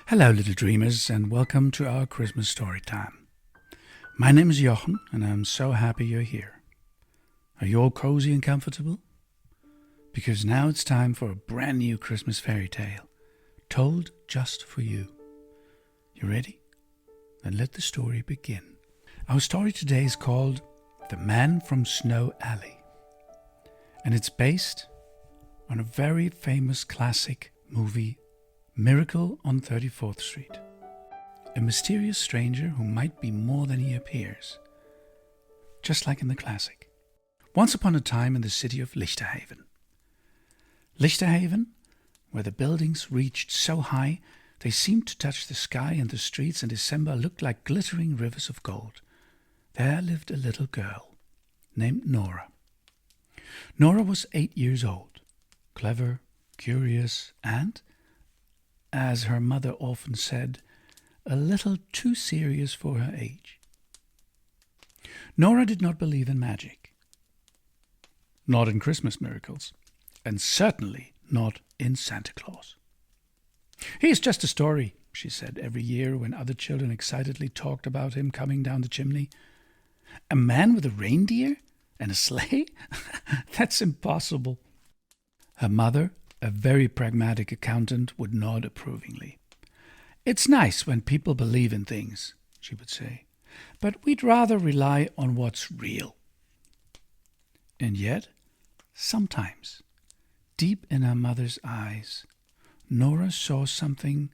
Hello, little dreamers, and welcome to our Christmas story time. My name is Jochen, and I'm so happy you're here. Are you all cozy and comfortable? Because now it's time for a brand new Christmas fairy tale, told just for you. You ready? Then let the story begin. Our story today is called The Man from Snow Alley, and it's based on a very famous classic movie, Miracle on 34th Street. A mysterious stranger who might be more than he appears, just like in the classic. Once upon a time in the city of Lichterhaven. Lichterhaven, where the buildings reached so high they seemed to touch the sky, and the streets in December looked like glittering rivers of gold. There lived a little girl named Nora. Nora was 8 years old, clever, curious, and, as her mother often said, a little too serious for her age. Nora did not believe in magic, not in Christmas miracles, and certainly not in Santa Claus. "He's just a story," she said every year when other children excitedly talked about him coming down the chimney. "A man with a reindeer and a sleigh? That's impossible." Her mother, a very pragmatic accountant, would nod approvingly. "It's nice when people believe in things," she would say, "but we'd rather rely on what's real." And yet, sometimes, deep in her mother's eyes, Nora saw something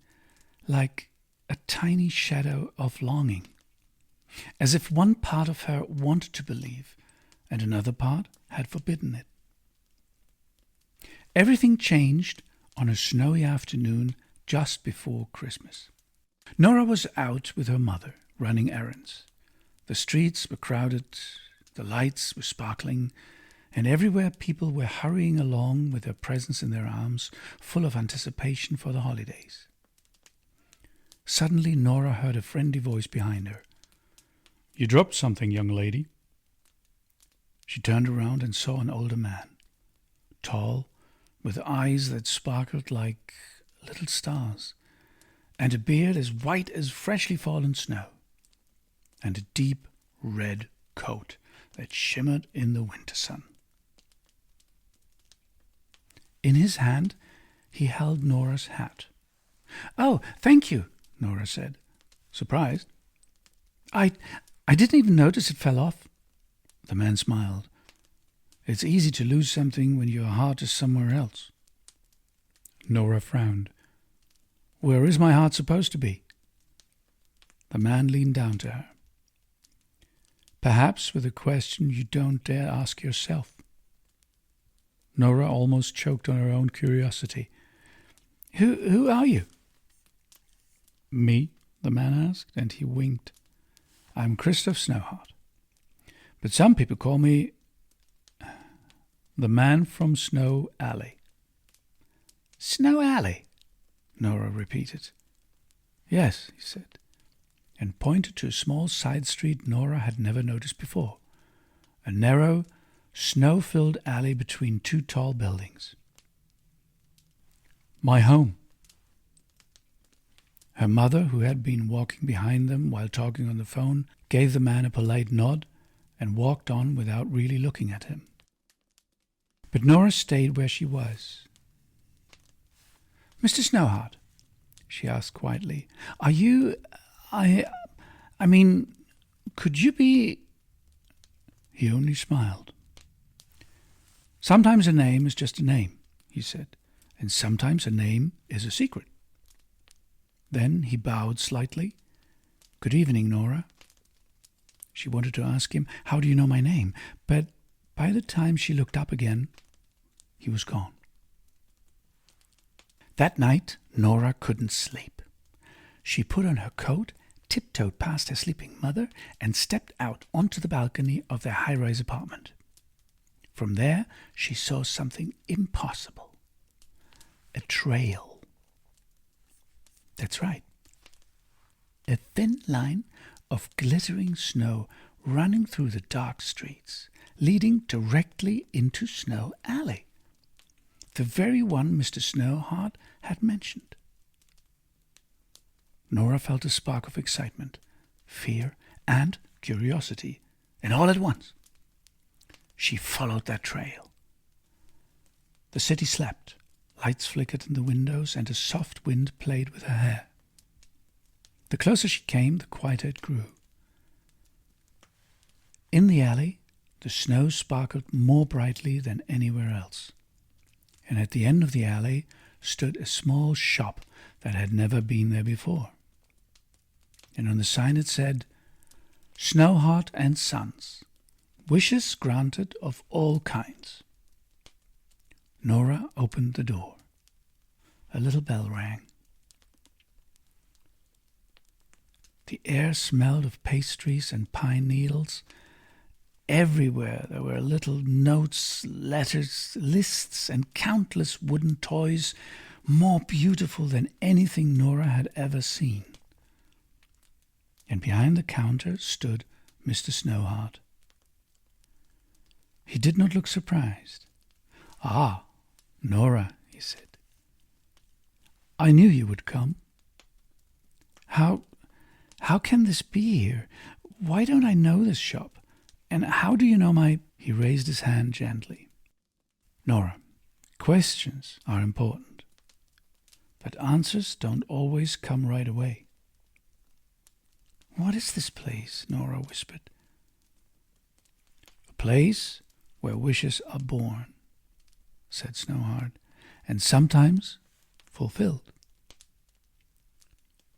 like a tiny shadow of longing, as if one part of her wanted to believe and another part had forbidden it. Everything changed on a snowy afternoon just before Christmas. Nora was out with her mother, running errands. The streets were crowded, the lights were sparkling, and everywhere people were hurrying along with their presents in their arms, full of anticipation for the holidays. Suddenly Nora heard a friendly voice behind her. "You dropped something, young lady." She turned around and saw an older man, tall, with eyes that sparkled like little stars, and a beard as white as freshly fallen snow, and a deep red coat that shimmered in the winter sun. In his hand he held Nora's hat. "Oh, thank you," Nora said, surprised. I didn't even notice it fell off." The man smiled. "It's easy to lose something when your heart is somewhere else." Nora frowned. "Where is my heart supposed to be?" The man leaned down to her. Perhaps with a question you don't dare ask yourself. Nora almost choked on her own curiosity. Who are you?" "Me?" the man asked, and he winked. "I'm Christoph Snowheart. But some people call me the Man from Snow Alley." "Snow Alley?" Nora repeated. "Yes," he said, and pointed to a small side street Nora had never noticed before, a narrow, snow-filled alley between two tall buildings. "My home." Her mother, who had been walking behind them while talking on the phone, gave the man a polite nod and walked on without really looking at him. But Nora stayed where she was. "Mr. Snowheart," she asked quietly, "are you... I mean, could you be..." He only smiled. "Sometimes a name is just a name," he said, "and sometimes a name is a secret." Then he bowed slightly. "Good evening, Nora." She wanted to ask him, "How do you know my name?" But by the time she looked up again, he was gone. That night, Nora couldn't sleep. She put on her coat, tiptoed past her sleeping mother, and stepped out onto the balcony of their high-rise apartment. From there, she saw something impossible. A trail. That's right. A thin line of glittering snow running through the dark streets, leading directly into Snow Alley. The very one Mr. Snowheart had mentioned. Nora felt a spark of excitement, fear, and curiosity, and all at once she followed that trail. The city slept, lights flickered in the windows, and a soft wind played with her hair. The closer she came, the quieter it grew. In the alley, the snow sparkled more brightly than anywhere else, and at the end of the alley stood a small shop that had never been there before. And on the sign it said, "Snowheart and Sons, wishes granted of all kinds." Nora opened the door. A little bell rang. The air smelled of pastries and pine needles. Everywhere there were little notes, letters, lists, and countless wooden toys, more beautiful than anything Nora had ever seen. And behind the counter stood Mr. Snowheart. He did not look surprised. "Ah, Nora," he said. "I knew you would come. How can this be here? Why don't I know this shop? And how do you know my—" He raised his hand gently. "Nora, questions are important, but answers don't always come right away." "What is this place?" Nora whispered. "A place where wishes are born," said Snowheart, "and sometimes fulfilled."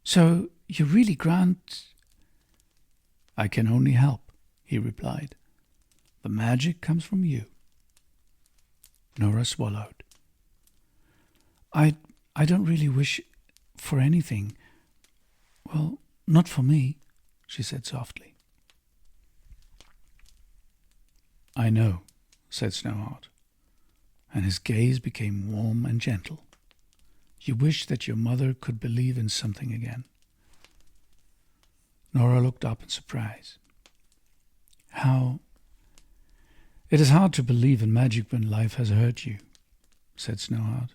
"So you really grant—" "I can only help," he replied. "The magic comes from you." Nora swallowed. I don't really wish for anything. Well, not for me," she said softly. "I know," said Snowheart, and his gaze became warm and gentle. "You wish that your mother could believe in something again." Nora looked up in surprise. "How? It is hard to believe in magic when life has hurt you," said Snowheart.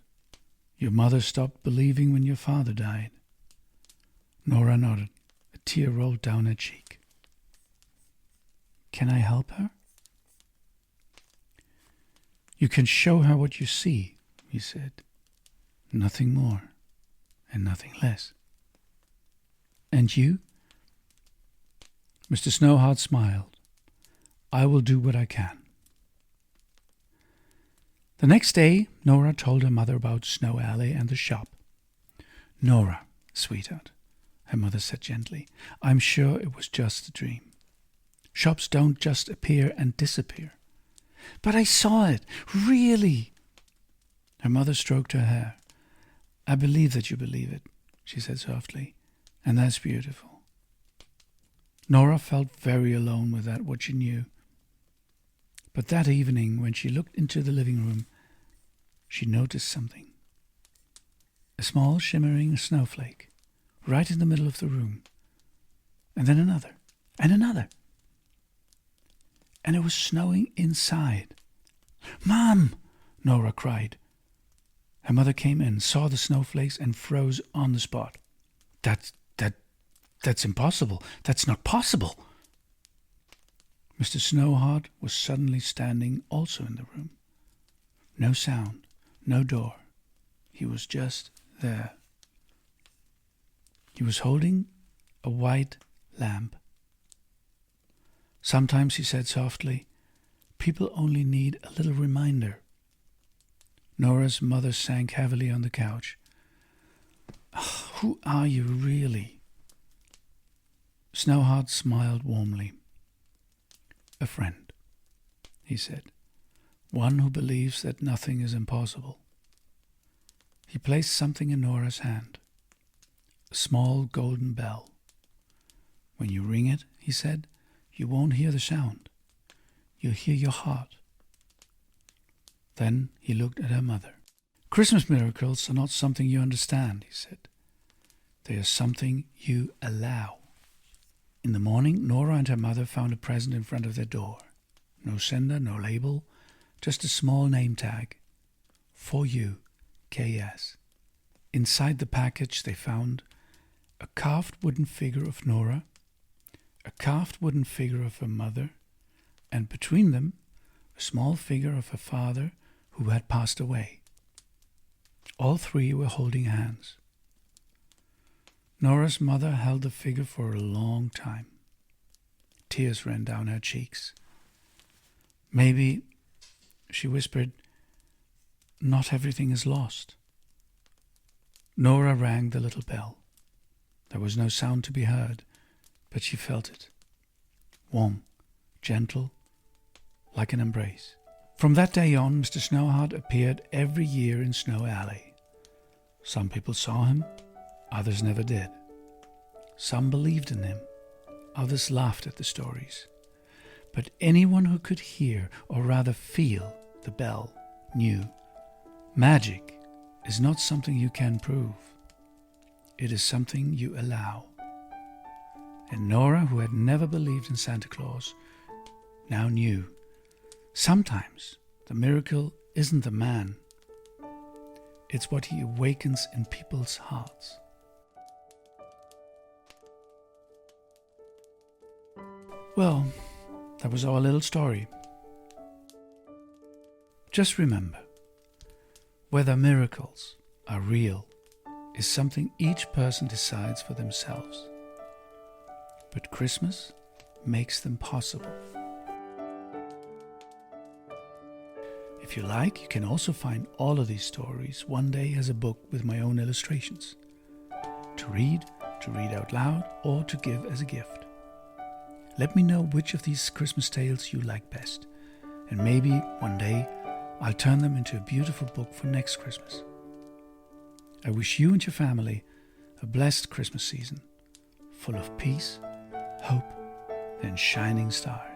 "Your mother stopped believing when your father died." Nora nodded. A tear rolled down her cheek. "Can I help her?" "You can show her what you see," he said. "Nothing more and nothing less." "And you?" Mr. Snowheart smiled. "I will do what I can." The next day, Nora told her mother about Snow Alley and the shop. "Nora, sweetheart," her mother said gently, "I'm sure it was just a dream. Shops don't just appear and disappear." "But I saw it, really." Her mother stroked her hair. "I believe that you believe it," she said softly, "and that's beautiful." Nora felt very alone with that what she knew. But that evening, when she looked into the living room, she noticed something. A small shimmering snowflake, right in the middle of the room. And then another, and another. And it was snowing inside. "Mom!" Nora cried. Her mother came in, saw the snowflakes, and froze on the spot. That's impossible. That's not possible." Mr. Snowheart was suddenly standing also in the room. No sound, no door. He was just there. He was holding a white lamp. "Sometimes," he said softly, "people only need a little reminder." Nora's mother sank heavily on the couch. "Who are you really?" Snowheart smiled warmly. "A friend," he said. "One who believes that nothing is impossible." He placed something in Nora's hand. A small golden bell. "When you ring it," he said, "you won't hear the sound. You'll hear your heart." Then he looked at her mother. "Christmas miracles are not something you understand," he said. "They are something you allow." In the morning, Nora and her mother found a present in front of their door. No sender, no label, just a small name tag. "For you, K.S." Inside the package they found a carved wooden figure of Nora, a carved wooden figure of her mother, and between them, a small figure of her father who had passed away. All three were holding hands. Nora's mother held the figure for a long time. Tears ran down her cheeks. Maybe, she whispered, not everything is lost. Nora rang the little bell. There was no sound to be heard, but she felt it. Warm, gentle, like an embrace. From that day on, Mr. Snowheart appeared every year in Snow Alley. Some people saw him, others never did. Some believed in him, others laughed at the stories. But anyone who could hear, or rather feel, the bell knew magic is not something you can prove. It is something you allow. And Nora, who had never believed in Santa Claus, now knew sometimes the miracle isn't the man. It's what he awakens in people's hearts. Well, that was our little story. Just remember, whether miracles are real is something each person decides for themselves. But Christmas makes them possible. If you like, you can also find all of these stories one day as a book with my own illustrations. To read out loud, or to give as a gift. Let me know which of these Christmas tales you like best, and maybe one day I'll turn them into a beautiful book for next Christmas. I wish you and your family a blessed Christmas season, full of peace, hope, and shining stars.